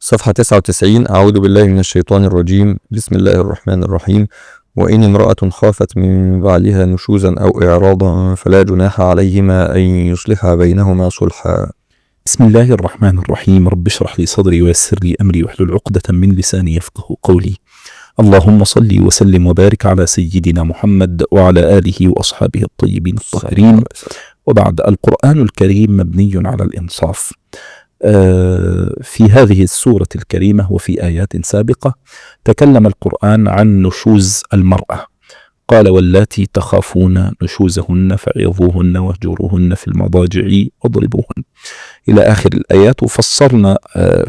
صفحة 99. أعوذ بالله من الشيطان الرجيم. بسم الله الرحمن الرحيم. وإن امرأة خافت من بعلها نشوزا أو إعراضا فلا جناح عليهما أن يصلحا بينهما صلحا. بسم الله الرحمن الرحيم. رب اشرح لي صدري ويسر لي أمري واحلل عقدة من لساني يفقه قولي. اللهم صل وسلم وبارك على سيدنا محمد وعلى آله وأصحابه الطيبين الطاهرين. وبعد، القرآن الكريم مبني على الإنصاف. في هذه السورة الكريمة وفي آيات سابقة تكلم القرآن عن نشوز المرأة. قال: واللاتي تخافون نشوزهن فعظوهن واهجروهن في المضاجع واضربوهن، إلى آخر الآيات. وفصلنا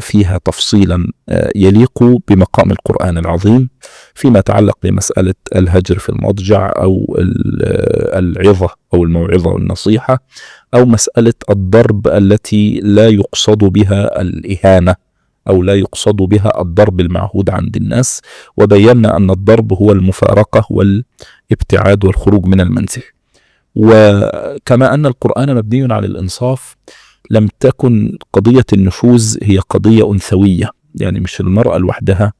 فيها تفصيلا يليق بمقام القرآن العظيم فيما يتعلق بمسألة الهجر في المضجع أو العظة أو الموعظة والنصيحة، أو مسألة الضرب التي لا يقصد بها الإهانة أو لا يقصد بها الضرب المعهود عند الناس. وبينا أن الضرب هو المفارقة والابتعاد والخروج من المنزل. وكما أن القرآن مبني على الإنصاف، لم تكن قضية النشوز هي قضية أنثوية، يعني مش المرأة لوحدها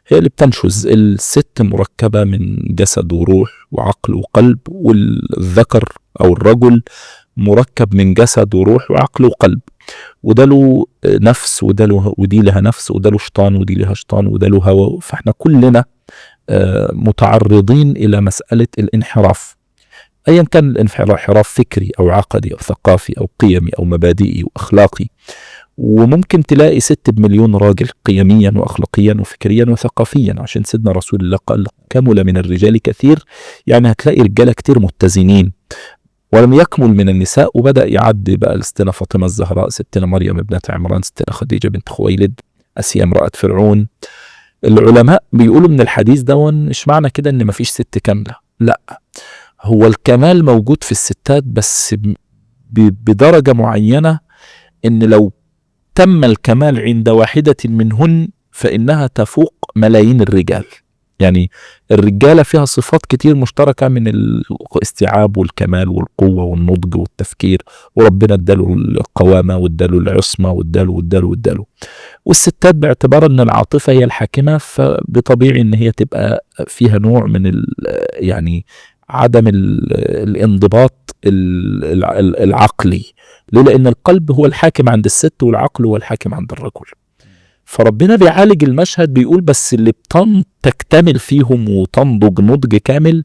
هي اللي بتنشز. الست مركبة من جسد وروح وعقل وقلب، والذكر أو الرجل مركب من جسد وروح وعقل وقلب، وده له نفس ودي لها نفس، وده له شيطان ودي لها شيطان، وده له هوى. فاحنا كلنا متعرضين إلى مسألة الانحراف، أيا كان الانحراف فكري أو عقدي أو ثقافي أو قيمي أو مبادئي وأخلاقي. وممكن تلاقي 6 مليون راجل قيميا وأخلاقيا وفكريا وثقافيا، عشان سيدنا رسول الله قال: كمل من الرجال كثير، يعني هتلاقي رجالة كتير متزنين. ولم يكمل من النساء، وبدأ يعدي بقى لستنا فاطمة الزهراء، ستنا مريم ابنة عمران، ستنا خديجة بنت خويلد، أسيا امرأة فرعون. العلماء بيقولوا من الحديث ده مش معنى كده ان مفيش ست كاملة، لا، هو الكمال موجود في الستات بس بدرجة معينة، ان لو تم الكمال عند واحدة منهن فإنها تفوق ملايين الرجال. يعني الرجالة فيها صفات كتير مشتركة من الاستيعاب والكمال والقوة والنضج والتفكير، وربنا اداله القوامة واداله العصمة واداله. والستات باعتبار ان العاطفة هي الحاكمة، فبطبيعي ان هي تبقى فيها نوع من يعني عدم الانضباط العقلي. ليه؟ لأن القلب هو الحاكم عند الست والعقل هو الحاكم عند الرجل. فربنا بيعالج المشهد، بيقول بس اللي تكتمل فيهم وتنضج نضج كامل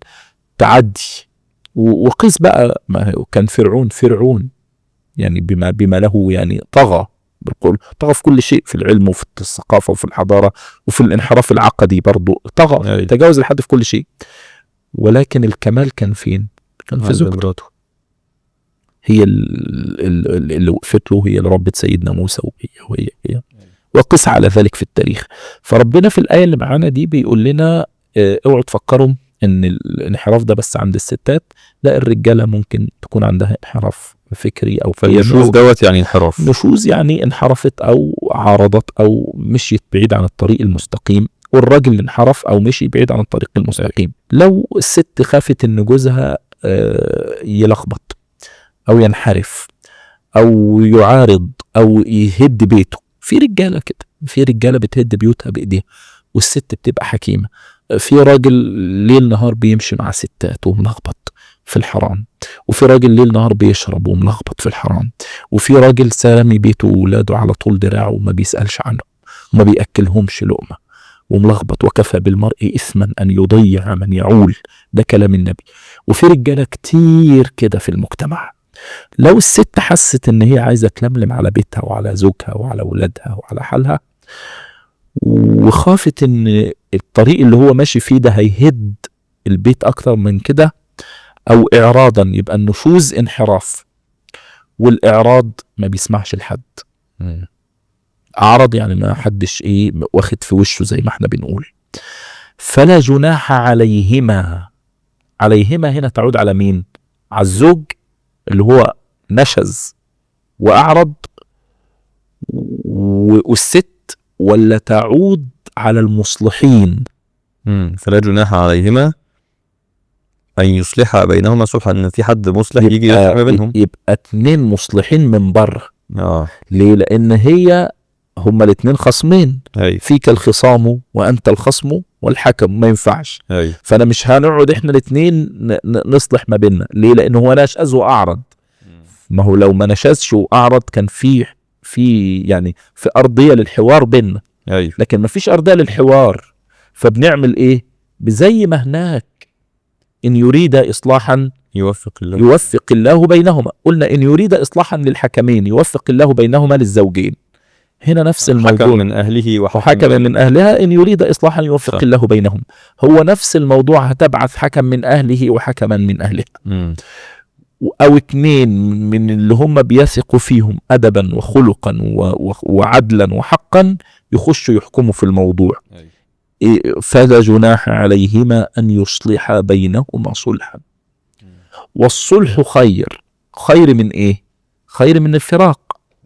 تعدي. وقيس بقى، ما كان فرعون يعني بما له، يعني طغى في كل شيء، في العلم وفي الثقافة وفي الحضارة وفي الانحراف العقدي برضو طغى، تجاوز الحد في كل شيء. ولكن الكمال كان فين؟ كان في زوجته، هي اللي وقفت له، هي اللي ربت سيدنا موسى، وهي وقس على ذلك في التاريخ. فربنا في الآية اللي معانا دي بيقول لنا اوعوا تفكروا ان الانحراف ده بس عند الستات، لا، الرجالة ممكن تكون عندها انحراف فكري او فالنشوز دوت يعني انحراف. نشوز يعني انحرفت او عارضت او مشيت بعيد عن الطريق المستقيم، والراجل انحرف او مشي بعيد عن الطريق المستقيم. لو الست خافت ان جوزها يلخبط او ينحرف او يعارض او يهد بيته، في رجالة كده، في رجالة بتهد بيوتها بايديها، والست بتبقى حكيمة. في راجل ليل نهار بيمشي مع ستات وملخبط في الحرام، وفي راجل ليل نهار بيشرب وملخبط في الحرام، وفي راجل سامي بيته وولاده على طول دراعه وما بيسألش عنه وما بيأكلهمش لقمة وملخبط. وكفى بالمرء إثما أن يضيع من يعول، ده كلام النبي. وفي رجالة كتير كده في المجتمع. لو الست حست ان هي عايزة تلملم على بيتها وعلى زوجها وعلى ولادها وعلى حالها، وخافت ان الطريق اللي هو ماشي فيه ده هيهد البيت اكتر من كده، او اعراضا، يبقى النشوز انحراف، والاعراض ما بيسمعش لحد. اعرض يعني ما حدش واخد في وشه زي ما احنا بنقول. فلا جناح عليهما هنا تعود على مين؟ على الزوج اللي هو نشز وأعرض، والست، ولا تعود على المصلحين؟ فلا جناح عليهما أن يصلح بينهما صلحا، إن في حد مصلح يجي يصلح ما بينهم، يبقى 2 مصلحين من بره. ليه؟ لأن هي هما الاتنين خصمين، أيوة. فيك الخصام وأنت الخصم والحكم، ما ينفعش. أيوة. فأنا مش هنقعد إحنا الاتنين نصلح ما بيننا. ليه؟ لأنه هو نشأز وأعرض. ما هو لو ما نشأزش وأعرض كان في يعني في أرضية للحوار بيننا. أيوة. لكن ما فيش أرضية للحوار، فبنعمل إيه؟ بزي ما هناك إن يريد إصلاحا يوفق الله بينهما. قلنا إن يريد إصلاحا للحكمين يوفق الله بينهما للزوجين. هنا نفس الموضوع، حكم من أهله وحكم من أهلها إن يريد إصلاحا يوفق الله بينهم. هو نفس الموضوع، هتبعث حكم من أهله وحكما من أهلها، أو اتنين من اللي هم بيثقوا فيهم أدبا وخلقا وعدلا وحقا يخشوا يحكموا في الموضوع. فلا جناح عليهما أن يصلحا بينهما صلحا. والصلح خير من إيه؟ خير من الفراق،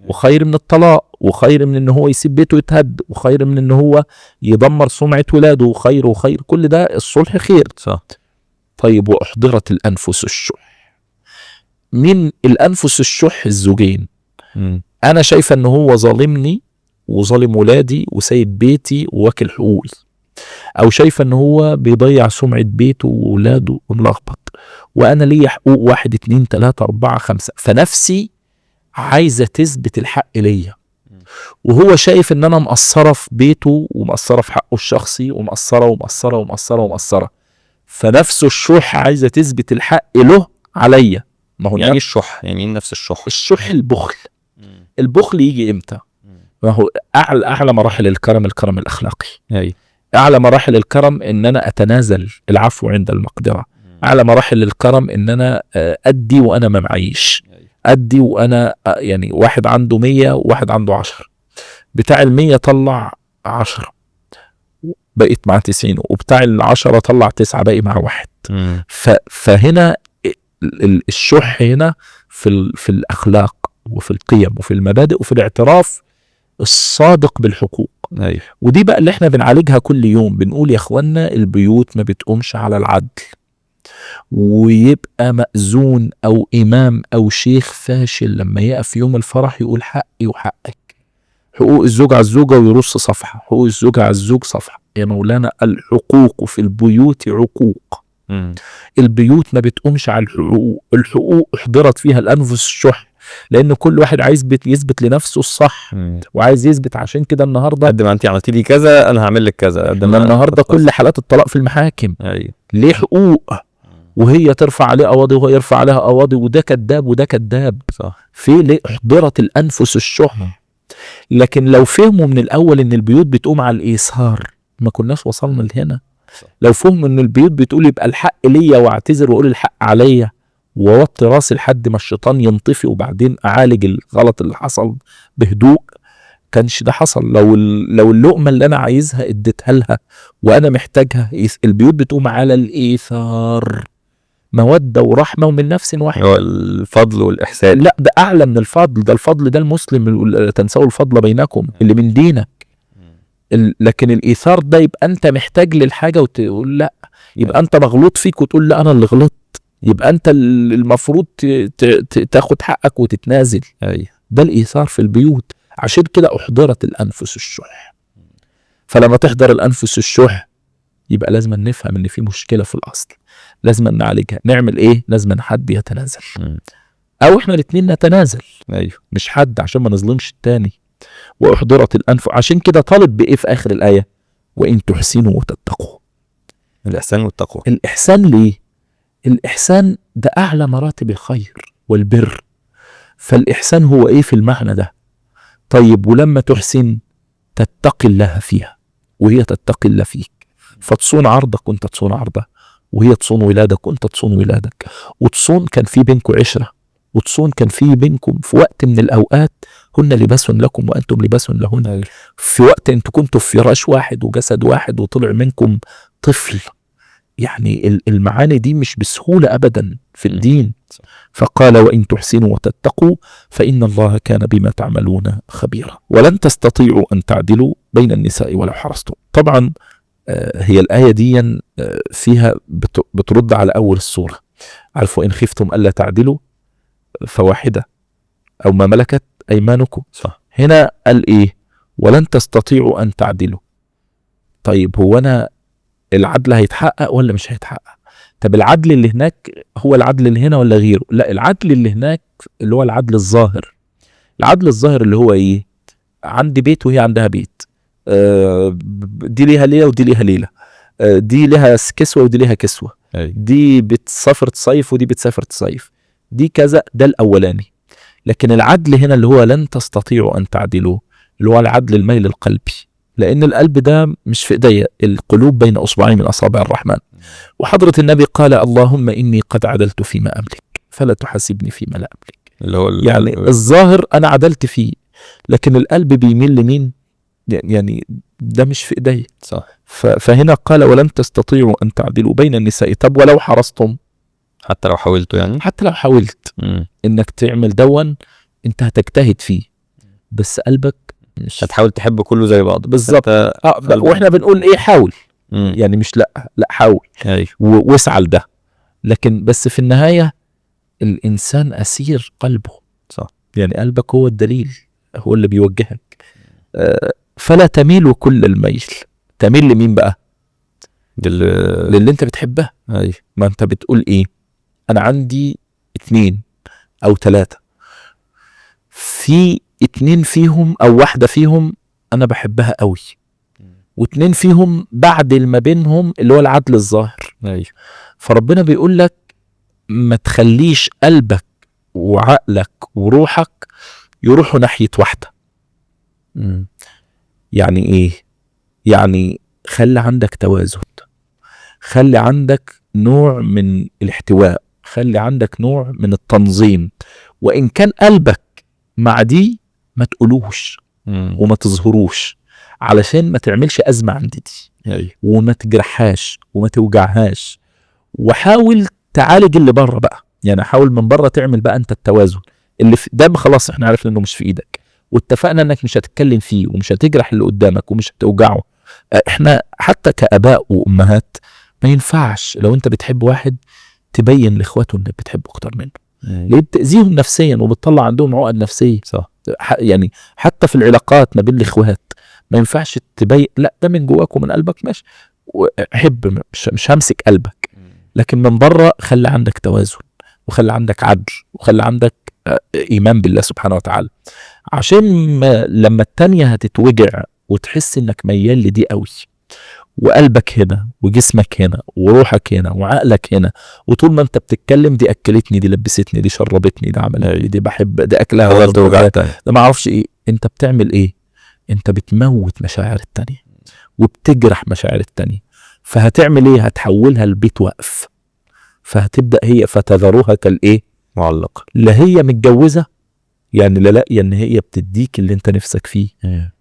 وخير من الطلاق، وخير من إنه هو يسيب بيته يتهد، وخير من إنه هو يدمر سمعة ولاده، وخير كل ده الصلح خير. صح. طيب وأحضرت الأنفس الشح. من الأنفس الشح الزوجين. أنا شايفة إنه هو ظالمني وظالم ولادي وسايب بيتي وواكل حقوقي، أو شايفة إنه هو بيضيع سمعة بيته وولاده وملخبط، وأنا ليا حقوق 1 2 3 4 5، فنفسي عايزة تثبت الحق ليا، وهو شايف إن أنا مقصرة في بيته ومقصرة في حقه الشخصي ومقصرة، فنفسه الشح عايزة تثبت الحق له عليا. ما هو يعني الشح، يعني نفس الشح البخل. البخل يجي إمتى؟ ما هو أعلى مراحل الكرم الأخلاقي. أعلى مراحل الكرم إن أنا أتنازل، العفو عند المقدرة. أعلى مراحل الكرم إن أنا أدي وأنا ما معيش، أدي وأنا يعني واحد عنده 100 وواحد عنده 10، بتاع 100 طلع 10 بقيت مع 90، وبتاع 10 طلع 9 باقي مع 1. فهنا الشح هنا في الأخلاق وفي القيم وفي المبادئ وفي الاعتراف الصادق بالحقوق. ودي بقى اللي احنا بنعالجها كل يوم. بنقول يا اخوانا البيوت ما بتقومش على العدل، ويبقى مأذون أو إمام أو شيخ فاشل لما يقف يوم الفرح يقول حقي وحقك، حقوق الزوج على الزوجة ويرص صفحة، حقوق الزوج على الزوج صفحة. يا مولانا الحقوق في البيوت عقوق. البيوت ما بتقومش على الحقوق احضرت فيها الأنفس الشح، لأن كل واحد عايز يثبت لنفسه الصح، وعايز يثبت. عشان كده النهاردة قد ما انت عملت لي كذا أنا هعمل لك كذا. قد ما النهاردة كل حالات الطلاق في المحاكم. ليه حقوق؟ وهي ترفع عليه قواضي وهو يرفع عليها قواضي، وده كذاب وده كذاب. في ليه احضرت الأنفس الشح. لكن لو فهموا من الأول إن البيوت بتقوم على الإيثار ما كناش وصلنا لهنا. لو فهموا إن البيوت بتقول يبقى الحق ليا واعتذر وأقول الحق عليا ووطي راسي لحد ما الشيطان ينطفي وبعدين أعالج الغلط اللي حصل بهدوء، كانش ده حصل. لو اللقمة اللي أنا عايزها اديتها لها وأنا محتاجها. البيوت بتقوم على الإيثار، مودة ورحمة ومن نفس واحد. الفضل والإحسان. لا ده أعلى من الفضل. ده الفضل ده المسلم تنسوا الفضل بينكم اللي من دينك. لكن الإيثار ده يبقى أنت محتاج للحاجة وتقول لا، يبقى أنت مغلوط فيك وتقول لا أنا اللي غلطت، يبقى أنت المفروض تاخد حقك وتتنازل. ده الإيثار في البيوت. عشان كده أحضرت الأنفس الشح. فلما تحضر الأنفس الشح يبقى لازم نفهم إن في مشكلة في الأصل، لازم نعالجها. نعمل إيه؟ لازم حد يتنازل أو إحنا الاتنين نتنازل. مش حد، عشان ما نظلمش التاني. وأحضرت الأنفس. عشان كده طالب بإيه في آخر الآية؟ وإن تحسنوا وتتقوا. الإحسان والتقوى. الإحسان ليه؟ الإحسان ده أعلى مراتب الخير والبر. فالإحسان هو إيه في المعنى ده؟ طيب ولما تحسن تتقي الله فيها وهي تتقي الله فيك، فتصون عرضك وانت تصون عرضها، وهي تصون ولادك وانت تصون ولادك، وتصون كان في بينكم عشرة، وتصون كان في بينكم في وقت من الأوقات هن لباس لكم وأنتم لباس لهن. في وقت انتوا كنتوا في فراش واحد وجسد واحد وطلع منكم طفل. يعني المعاني دي مش بسهولة أبدا في الدين. فقال وإن تحسنوا وتتقوا فإن الله كان بما تعملون خبيرا. ولن تستطيعوا أن تعدلوا بين النساء ولو حرصتم. طبعا هي الآية دي فيها بترد على أول السورة. عارفوا إن خفتم ألا تعدلوا فواحدة أو ما ملكت أيمانكم. صح. هنا قال إيه؟ ولن تستطيعوا أن تعدلوا. طيب هو أنا العدل هيتحقق ولا مش هيتحقق؟ طب العدل اللي هناك هو العدل اللي هنا ولا غيره؟ لا، العدل اللي هناك اللي هو العدل الظاهر. العدل الظاهر اللي هو ايه؟ عندي بيت وهي عندها بيت، دي ليها ليلة ودي ليها ليلة، دي ليها كسوة ودي ليها كسوة، دي بتسافر تصيف ودي بتسافر تصيف، دي كذا. ده الأولاني. لكن العدل هنا اللي هو لن تستطيعوا أن تعدلوا، اللي هو العدل الميل القلبي، لأن القلب ده مش في إيديا، القلوب بين أصبعين من أصابع الرحمن. وحضرة النبي قال اللهم إني قد عدلت فيما أملك فلا تحاسبني فيما لا أملك. اللي هو يعني الظاهر أنا عدلت فيه، لكن القلب بيميل لمين؟ يعني ده مش في إيديا. صح. فهنا قال ولن تستطيعوا أن تعدلوا بين النساء. طب ولو حرصتم، حتى لو حاولتوا يعني، حتى لو حاولت إنك تعمل دون، أنت هتجتهد فيه، بس قلبك مش هتحاول تحب كله زي بعض. بالظبط. واحنا بنقول ايه؟ حاول. يعني مش لا حاول واسعى لده. لكن بس في النهاية الإنسان أسير قلبه. صح. يعني قلبك هو الدليل، هو اللي بيوجهك. فلا تميل كل الميل. تميل لمين بقى؟ للي انت بتحبه. ما انت بتقول ايه؟ انا عندي 2 أو 3، في 2 فيهم او 1 فيهم انا بحبها قوي، و2 فيهم بعدل ما بينهم اللي هو العدل الظاهر. فربنا بيقول لك ما تخليش قلبك وعقلك وروحك يروحوا ناحية واحدة. يعني ايه؟ يعني خلي عندك توازن، خلي عندك نوع من الاحتواء، خلي عندك نوع من التنظيم. وإن كان قلبك مع دي ما تقولوش وما تظهروش، علشان ما تعملش أزمة عند دي وما تجرحهاش وما توجعهاش. وحاول تعالج اللي بره بقى، يعني حاول من بره تعمل بقى انت التوازن. اللي في ده خلاص احنا عرفنا انه مش في ايدك، واتفقنا انك مش هتتكلم فيه ومش هتجرح اللي قدامك ومش هتوجعه. احنا حتى كآباء وأمهات ما ينفعش لو انت بتحب واحد تبين لاخواته انك بتحبه اكتر منه، ليه؟ بتأذيهم نفسيا وبتطلع عندهم عقد نفسية. صح. يعني حتى في العلاقات ما بين الاخوات ما ينفعش تبين، لا ده من جواك ومن قلبك ماشي، حب، مش همسك قلبك، لكن من بره خلي عندك توازن وخلي عندك عدل وخلي عندك ايمان بالله سبحانه وتعالى، عشان لما التانية هتتوجع وتحس انك ميال لدي قوي، وقلبك هنا وجسمك هنا وروحك هنا وعقلك هنا، وطول ما انت بتتكلم دي اكلتني، دي لبستني، دي شربتني، دي عملها لي، دي بحب، دي اكلها، ده ما اعرفش ايه، انت بتعمل ايه؟ انت بتموت مشاعر التانية وبتجرح مشاعر التانية. فهتعمل ايه؟ هتحولها لبيت وقف، فهتبدأ هي فتذروها كالايه؟ معلق. لا هي متجوزة يعني لا لاقيه ان هي بتديك اللي انت نفسك فيه،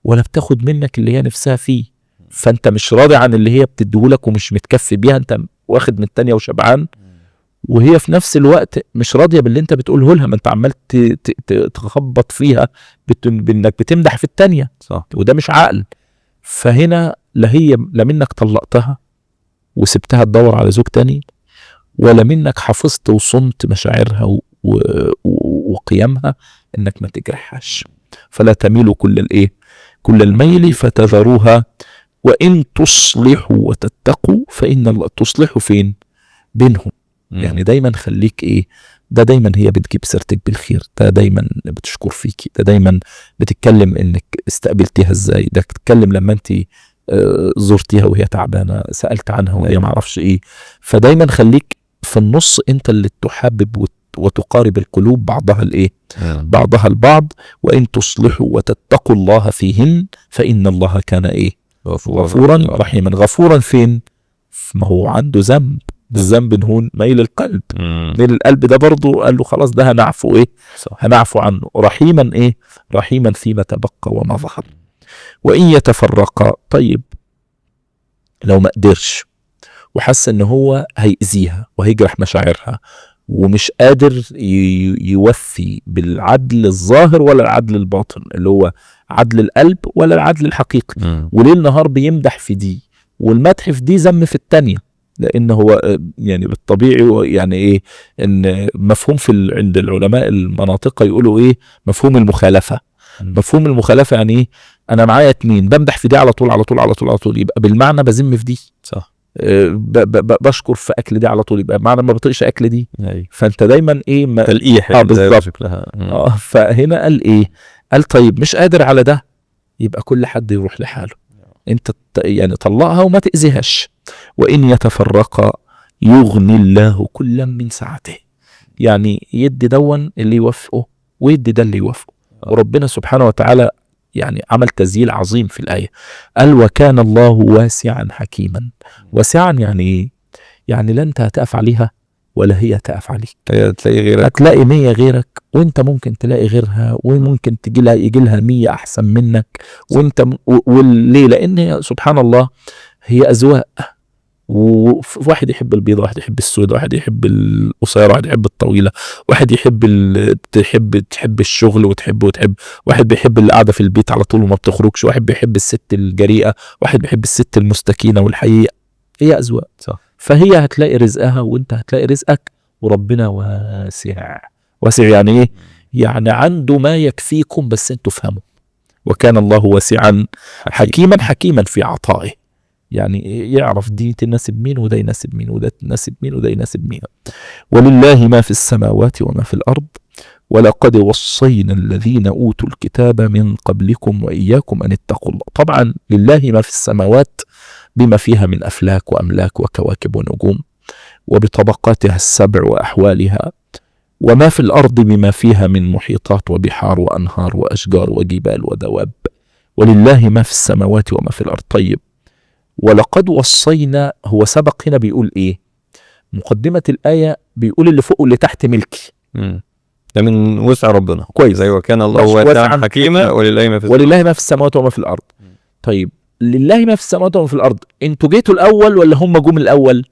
ولا بتاخد منك اللي هي نفسها فيه، فانت مش راضي عن اللي هي بتديهولك ومش متكفي بيها، انت واخد من التانية وشبعان، وهي في نفس الوقت مش راضية باللي انت بتقوله لها، ما انت عمال تخبط فيها بانك بتمدح في التانية. صح. وده مش عقل. فهنا لا منك طلقتها وسبتها تدور على زوج تاني، ولا منك حفظت وصمت مشاعرها وقيامها انك ما تجرحهاش. فلا تميلوا كل الميل فتذروها وإن تصلحوا وتتقوا فإن الله. تصلحوا فين؟ بينهم. يعني دايما خليك ايه؟ ده دايما هي بتجيب سيرتك بالخير، ده دايما بتشكر فيكي، ده دايما بتتكلم انك استقبلتيها ازاي، ده بتتكلم لما انت زرتيها وهي تعبانة سألت عنها وهي معرفش ايه. فدايما خليك في النص، انت اللي تحبب وتقارب القلوب بعضها الايه؟ بعضها البعض. وإن تصلحوا وتتقوا الله فيهن فإن الله كان ايه؟ غفورا رحيما. غفورا فين؟ ما هو عنده ذنب، الذنب هون ميل القلب. ميل القلب ده برضو قال له خلاص ده هنعفو ايه؟ صح. هنعفو عنه. رحيما ايه؟ رحيما فيما تبقى وما ظهر. وإن يتفرقا، طيب لو ما قدرش وحس ان هو هيأذيها وهيجرح مشاعرها ومش قادر يوفي بالعدل الظاهر ولا العدل الباطن اللي هو عدل القلب ولا العدل الحقيقي، وليل نهار بيمدح في دي والمدح في دي ذم في التانية، لان هو يعني بالطبيعي يعني ايه، ان مفهوم عند العلماء المناطق يقولوا ايه؟ مفهوم المخالفة. مفهوم المخالفة يعني ايه؟ انا معايا 2 بمدح في دي على طول على طول على طول على طول، يبقى بالمعنى بذم في دي. صح. بشكر في اكل دي على طول، يبقى معنى ما بطيقش اكل دي. أيوة. فانت دايما ايه تلقيح بالظبط. شكلها. فهنا قال ايه؟ قال طيب مش قادر على ده، يبقى كل حد يروح لحاله، انت يعني طلقها وما تأذيهاش. وإن يتفرقا يغني الله كلا من سعته، يعني يدي دون اللي يوفقه ويدي ده اللي يوفقه. وربنا سبحانه وتعالى يعني عمل تسجيل عظيم في الآية، قال وكان الله واسعا حكيما. واسعا يعني ايه؟ يعني لا انت هتقف عليها ولا هي تقف عليك، تلاقي غيرك، هتلاقي 100 غيرك، وانت ممكن تلاقي غيرها، وممكن يجي لها 100 احسن منك. وانت وليه؟ لان سبحان الله هي اذواق، وواحد يحب البيضة، واحد يحب السود، واحد يحب القصيرة، واحد يحب الطويلة، واحد يحب تحب الشغل وتحب، واحد بيحب اللي قاعدة في البيت على طول وما بتخرجش، واحد بيحب الست الجريئة، واحد بيحب الست المستكينة والحقيقة. هي أذواق. صح. فهي هتلاقي رزقها وانت هتلاقي رزقك، وربنا واسع. واسع يعني ايه؟ يعني عنده ما يكفيكم، بس انتوا فهموا. وكان الله واسعا حكيما، حكيما في عطائه، يعني يعرف دي تناسب مين وده يناسب مين وده تناسب مين وده يناسب مين. ولله ما في السماوات وما في الأرض ولقد وصينا الذين أوتوا الكتاب من قبلكم وإياكم أن اتقوا الله. طبعا لله ما في السماوات بما فيها من أفلاك وأملاك وكواكب ونجوم وبطبقاتها السبع وأحوالها، وما في الأرض بما فيها من محيطات وبحار وأنهار وأشجار وجبال ودواب. ولله ما في السماوات وما في الأرض. طيب ولقد وصينا، هو سبق هنا بيقول ايه؟ مقدمة الآية بيقول اللي فوق واللي تحت ملكي. ده من وسع ربنا. كويس. ايوه كان الله واسعا حكيما ولله ما في ولله ما في السماوات وما في الأرض. طيب لله ما في السماوات وما في الأرض، انتوا جيتوا الأول ولا هم جم الأول؟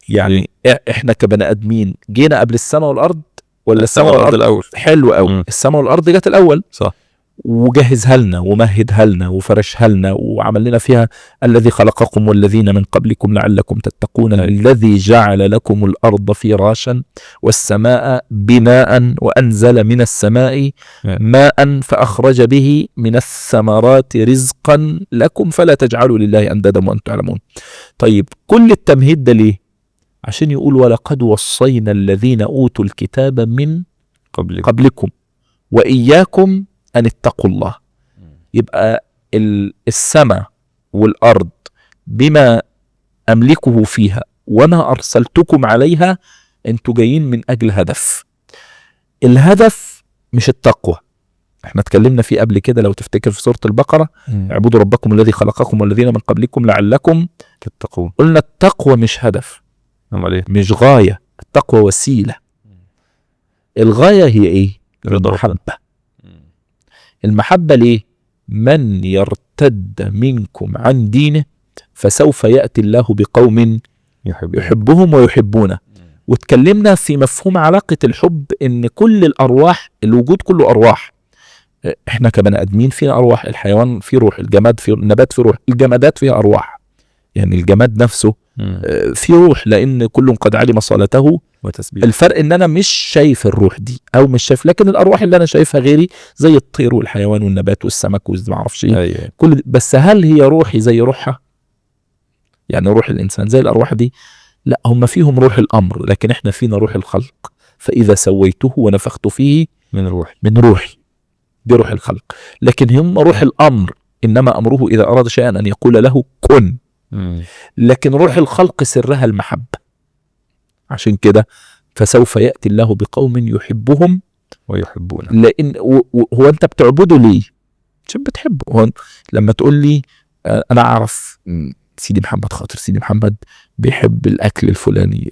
يعني احنا كبني آدمين جينا قبل السماء والأرض ولا السماء والأرض الأول؟ حلو قوي. السماء والأرض جت الأول. صح. وجهزها لنا ومهدها لنا وفرشها لنا وعمل لنا فيها الذي خلقكم والذين من قبلكم لعلكم تتقون. الذي جعل لكم الأرض فراشا والسماء بناء وأنزل من السماء ماء فأخرج به من الثمرات رزقا لكم فلا تجعلوا لله أندادا وأنتم تعلمون. طيب كل التمهيد ده ليه؟ عشان يقول ولقد وصينا الذين أوتوا الكتاب من قبلكم وإياكم أن اتقوا الله. يبقى السماء والأرض بما أملكه فيها وما أرسلتكم عليها، أنتوا جايين من أجل هدف. الهدف مش التقوى، احنا اتكلمنا فيه قبل كده لو تفتكر في سورة البقرة، اعبدوا ربكم الذي خلقكم والذين من قبلكم لعلكم تتقون. قلنا التقوى مش هدف، مش غاية، التقوى وسيلة. الغاية هي ايه؟ المحبة. المحبة ليه؟ من يرتد منكم عن دينه فسوف يأتي الله بقوم يحبهم ويحبونه. واتكلمنا في مفهوم علاقة الحب ان كل الأرواح، الوجود كله أرواح. احنا كبني آدمين فينا أرواح، الحيوان فيه روح، الجماد فيه، النبات فيه روح، الجمادات فيها أرواح. يعني الجماد نفسه فيه روح لأن كل قد علم صلاته وتسبيح. الفرق ان انا مش شايف الروح دي او مش شايف، لكن الارواح اللي انا شايفها غيري زي الطير والحيوان والنبات والسمك وما اعرفش ايه. كل بس هل هي روحي زي روحها؟ يعني روح الانسان زي الارواح دي؟ لا، هم فيهم روح الامر، لكن احنا فينا روح الخلق. فاذا سويته ونفخت فيه من روحي، دي روح الخلق. لكن هم روح الامر، انما امره اذا اراد شيئا ان يقول له كن. لكن روح الخلق سرها المحبة. عشان كده فسوف يأتي الله بقوم يحبهم ويحبونه. لأن هو أنت بتعبده ليه؟ عشان بتحبه. هو لما تقول لي أنا أعرف سيدي محمد، خاطر سيدي محمد بيحب الأكل الفلاني،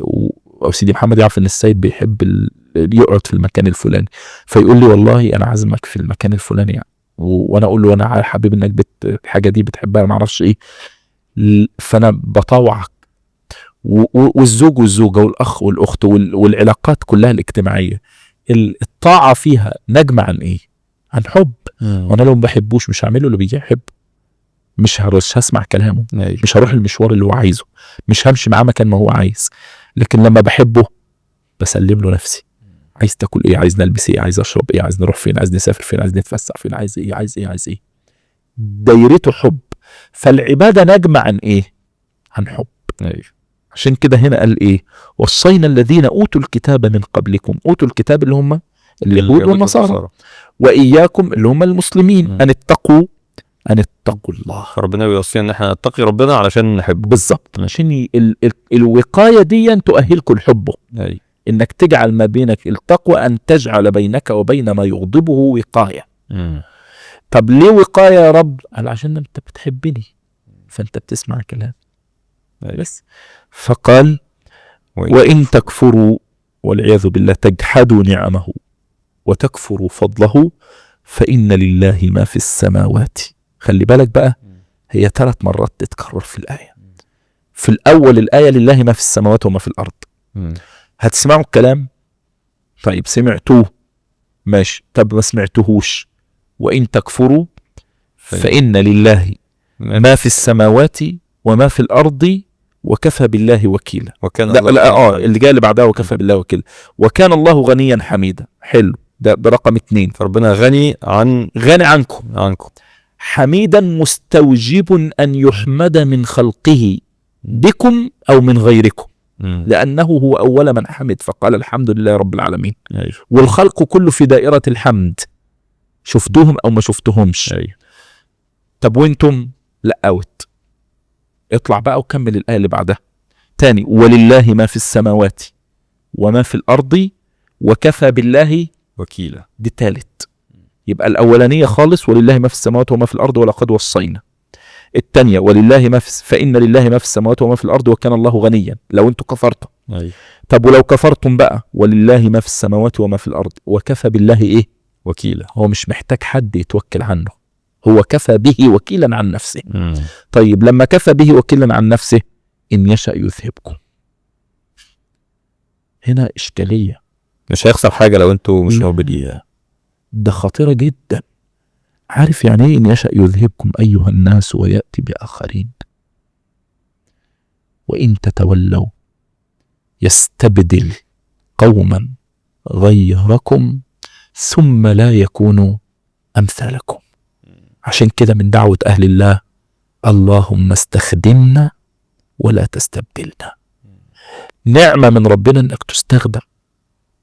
أو سيدي محمد يعرف إن السيد بيحب يقعد في المكان الفلاني، فيقول لي والله أنا عازمك في المكان الفلاني يعني. وأنا أقول له أنا حبيب إنك الحاجة دي بتحبها ما أعرفش إيه، فأنا بطوعك. والزوج والزوجة والأخ والأخت والعلاقات كلها الاجتماعية، الطاعة فيها نجمة عن إيه؟ عن حب. وأنا لو ما بحبوش مش هعمله اللي بيحب، مش هسمع كلامه، مش هروح المشوار اللي هو عايزه، مش همشي معاه مكان ما هو عايز. لكن لما بحبه بسلم له نفسي. عايز تاكل إيه؟ عايز نلبس إيه؟ عايز أشرب إيه؟ عايز نروح فين؟ عايز نسافر فين؟ عايز نتفسح فين؟ عايز إيه؟ عايز إيه؟ عايز إيه؟ دايرته حب. فالعبادة نجمة عن ايه؟ عن حب. عشان كده هنا قال ايه؟ وصينا الذين اوتوا الكتاب من قبلكم، اوتوا الكتاب اللي هم اليهود والنصارى، واياكم اللي هم المسلمين، ان اتقوا الله. فربنا بيوصينا ان احنا نتقي ربنا علشان نحبه. بالظبط، عشان الوقاية دي تؤهلكم لحبه. انك تجعل ما بينك التقوى، ان تجعل بينك وبين ما يغضبه وقاية. طب ليه وقاية يا رب؟ قال عشان انت بتحبني فانت بتسمع كلام بس. فقال وإن تكفروا والعياذ بالله، تجحدوا نعمه وتكفروا فضله، فإن لله ما في السماوات. خلي بالك بقى، هي 3 مرات تتكرر في الآية. في الأول الآية لله ما في السماوات وما في الأرض. هتسمعوا الكلام؟ طيب سمعتوه ماشي، طب ما سمعتوهوش. وإن تكفروا فإن لله ما في السماوات وما في الأرض وكفى بالله وكيلا. وكان اللي جاي اللي بعدها وكفى بالله وكيلا. وكان الله غنيا حميدا. حلو، ده رقم 2. فربنا غني عنكم حميدا مستوجب أن يحمد من خلقه بكم أو من غيركم، لأنه هو أول من حمد، فقال الحمد لله رب العالمين. والخلق كله في دائرة الحمد، شفتوهم أو ما شفتهمش. طب وانتم؟ لا اوت. اطلع بقى وكمل الآية اللي بعدها تاني. ولله ما في السماوات وما في الأرض وكفى بالله وكيلا. دي تالت. يبقى الأولانية خالص ولله ما في السماوات وما في الأرض ولقد وصينا. التانية ولله ما في فإن لله ما في السماوات وما في الأرض وكان الله غنيا، لو انتوا كفرتم. طب ولو كفرتم بقى ولله ما في السماوات وما في الأرض وكفى بالله ايه؟ وكيلا. هو مش محتاج حد يتوكل عنه، هو كفى به وكيلا عن نفسه. طيب لما كفى به وكيلا عن نفسه، إن يشأ يذهبكم. هنا إشكالية، مش هيخسر حاجة لو انتوا مش موجودين. ده خطيرة جدا. عارف يعني ايه إن يشأ يذهبكم أيها الناس ويأتي بآخرين؟ وإن تتولوا يستبدل قوما غيركم ثم لا يكونوا أمثالكم. عشان كده من دعوة أهل الله اللهم استخدمنا ولا تستبدلنا. نعمة من ربنا انك تستخدم،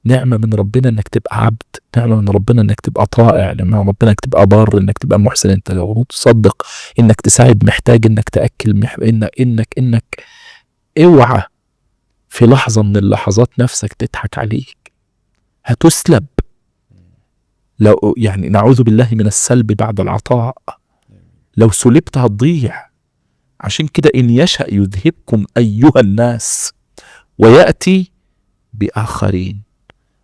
نعمة من ربنا انك تبقى عبد، نعمة من ربنا انك تبقى طائع، نعمة من ربنا انك تبقى بار، انك تبقى محسن، انت لو تصدق، انك تساعد محتاج، انك تأكل انك اوعى في لحظة من اللحظات نفسك تضحك عليك، هتسلب. لو يعني نعوذ بالله من السلب بعد العطاء، لو سلبت هتضيع. عشان كده إن يشأ يذهبكم أيها الناس ويأتي بآخرين.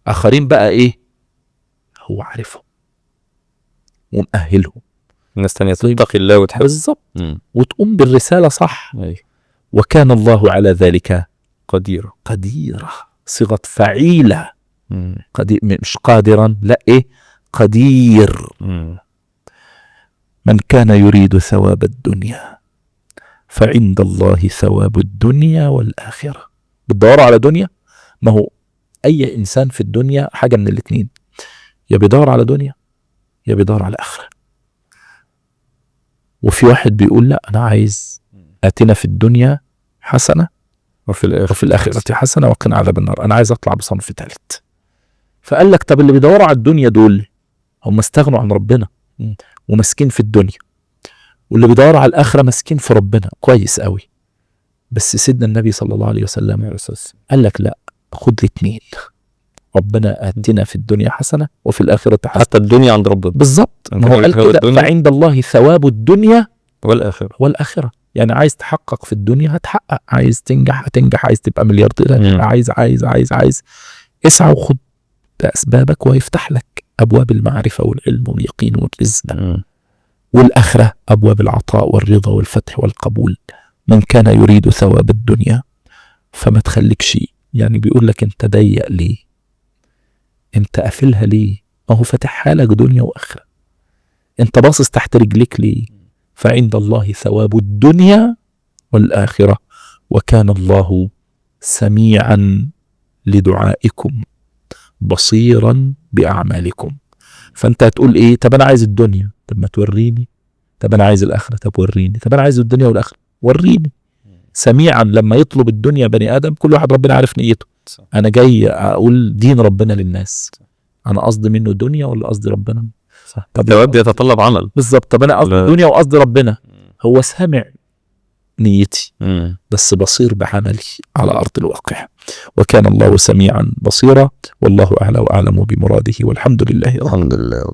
آخرين بقى إيه؟ هو عارفهم ومأهلهم. الناس تانية تتقي الله وتحب. بالظبط، وتقوم بالرسالة صح. وكان الله على ذلك قديرا. صيغة فعيلة. قدير، مش قادرا، لا ايه، قدير. من كان يريد ثواب الدنيا فعند الله ثواب الدنيا والآخرة. بتدور على دنيا؟ ما هو أي إنسان في الدنيا حاجة من الاتنين، يا بيدور على دنيا يا بيدور على آخرة. وفي واحد بيقول لا، أنا عايز آتنا في الدنيا حسنة وفي الآخرة حسنة وقنا عذاب النار، أنا عايز أطلع بصنف ثالث. فقال لك طب اللي بيدوروا على الدنيا دول هم استغنوا عن ربنا ومسكين في الدنيا، واللي بيدوروا على الآخرة مسكين في ربنا. كويس قوي. بس سيدنا النبي صلى الله عليه وسلم قال لك لا، خد الاثنين. ربنا آتنا في الدنيا حسنة وفي الآخرة حسنة. حتى الدنيا عند ربنا. بالظبط، ما هو قال كده فعند الله ثواب الدنيا والآخرة. يعني عايز تحقق في الدنيا هتحقق، عايز تنجح هتنجح، عايز تبقى ملياردير، عايز اسعى وخد أسبابك ويفتح لك أبواب المعرفة والعلم واليقين والرزق. والآخرة أبواب العطاء والرضا والفتح والقبول. من كان يريد ثواب الدنيا فما تخليكش، يعني بيقول لك انت ضيق ليه، انت قافلها ليه، ما هو فاتحها لك دنيا وآخرة، انت باصص تحت رجليك ليه؟ فعند الله ثواب الدنيا والآخرة وكان الله سميعا لدعائكم بصيرا بأعمالكم. فانت هتقول ايه؟ طب انا عايز الدنيا، طب ما توريني. طب أنا عايز الآخرة، طب وريني. طب أنا عايز الدنيا والآخرة، وريني. سميعا لما يطلب الدنيا بني آدم، كل واحد ربنا عارف نيته. أنا جاي أقول دين ربنا للناس، أنا قصدي منه الدنيا ولا قصدي ربنا؟ صح. طب الجواب يتطلب عمل. بالظبط. طب أنا قصدي الدنيا وقصدي ربنا. هو سامع نيتي بس بصير بعملي على أرض الواقع. وكان الله سميعا بصيرا، والله أعلى وأعلم بمراده، والحمد لله. الحمد لله.